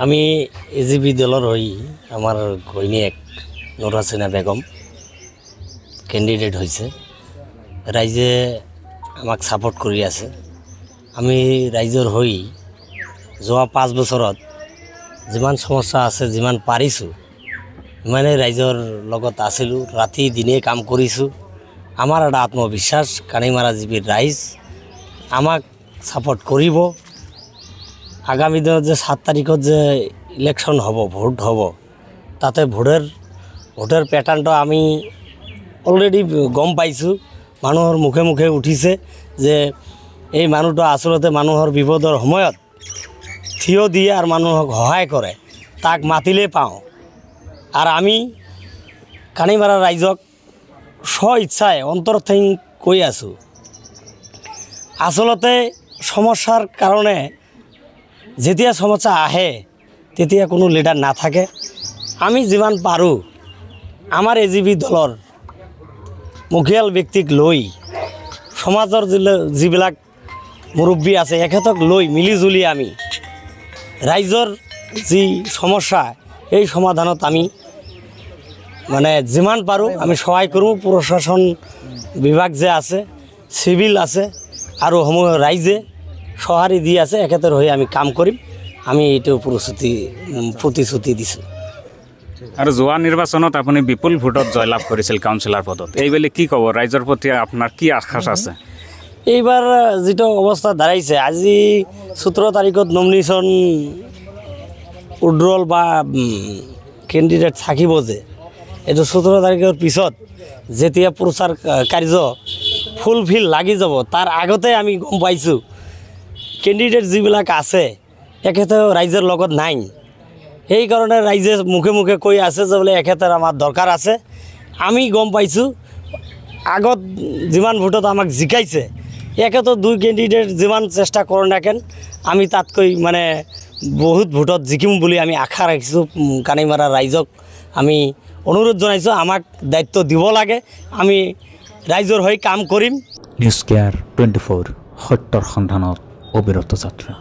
আমি এজিবি দলৰ হৈ আমাৰ ঘৈণীয়েক নুৰ হাছিনা বেগম কেণ্ডিডেট হৈছে। ৰাইজে আমাক ছাপোৰ্ট কৰি আছে। আমি ৰাইজৰ হৈ যোৱা 5 বছৰত যিমান সমস্যা আছে, যিমান পাৰিছোঁ সিমানে ৰাইজৰ লগত আছিলোঁ, ৰাতি দিনে কাম কৰিছোঁ। আমাৰ এটা আত্মবিশ্বাস কানিমাৰা জিবিৰ ৰাইজ আমাক ছাপোৰ্ট কৰিব। আগামী দিনত যে 7 তাৰিখত যে ইলেকশ্যন হ'ব, ভোট হ'ব, তাতে ভোটেৰ প্যাটাৰ্নটা আমি অলৰেডি গম পাইছোঁ। মানুহৰ মুখে মুখে উঠিছে যে এই মানুহটো আচলতে মানুহৰ বিপদৰ সময়ত থিয় দিয়ে আৰু মানুহক সহায় কৰে, তাক মাতিলে পাওঁ। আৰু আমি কানিমাৰা ৰাইজক স্ব ইচ্ছাই অন্তৰ থেং কৈ আছোঁ, আচলতে সমস্যাৰ কাৰণে যেতিয়া সমস্যা আহে তেতিয়া কোনো লিডাৰ নাথাকে। আমি যিমান পাৰোঁ আমাৰ এজিবি দলৰ মুখিয়াল ব্যক্তিক লৈ, সমাজৰ যিবিলাক মুৰব্বী আছে এখেতক লৈ মিলিজুলি আমি ৰাইজৰ যি সমস্যা এই সমাধানত আমি মানে যিমান পাৰোঁ আমি সহায় কৰোঁ। প্ৰশাসন বিভাগ যে আছে, চিভিল আছে আৰু সমূহ ৰাইজে সঁহাৰি দি আছে, এখেতৰ হৈ আমি কাম কৰিম। আমি এইটো প্ৰতিশ্ৰুতি দিছোঁ। আৰু যোৱা নিৰ্বাচনত আপুনি বিপুল ভোটত জয়লাভ কৰিছিল কাউন্সিলৰ পদত। এইবেলি কি ক'ব, ৰাইজৰ প্ৰতি আপোনাৰ কি আশা আছে? এইবাৰ যিটো অৱস্থা দাঁড়াইছে, আজি 17 তাৰিখত নমিনেশ্যন উইড্ৰল বা কেণ্ডিডেট থাকিব যে, এইটো 17 তাৰিখৰ পিছত যেতিয়া প্ৰচাৰ কাৰ্য ফুলফিল লাগি যাব, তাৰ আগতে আমি গম পাইছোঁ কেণ্ডিডেট যিবিলাক আছে এখেতেও ৰাইজৰ লগত নাই। সেইকাৰণে ৰাইজে মুখে মুখে কৈ আছে যে বোলে এখেতৰ আমাৰ দৰকাৰ আছে। আমি গম পাইছোঁ আগত যিমান ভোটত আমাক জিকাইছে, এখেতৰ 2 কেণ্ডিডেট যিমান চেষ্টা কৰোঁ নাকেন আমি তাতকৈ মানে বহুত ভোটত জিকিম বুলি আমি আশা ৰাখিছোঁ। কানিমাৰা ৰাইজক আমি অনুৰোধ জনাইছোঁ, আমাক দায়িত্ব দিব লাগে, আমি ৰাইজৰ হৈ কাম কৰিম। নিউজ কেয়াৰ 24 সত্যৰ সন্ধানত অবিৰত যাত্ৰা।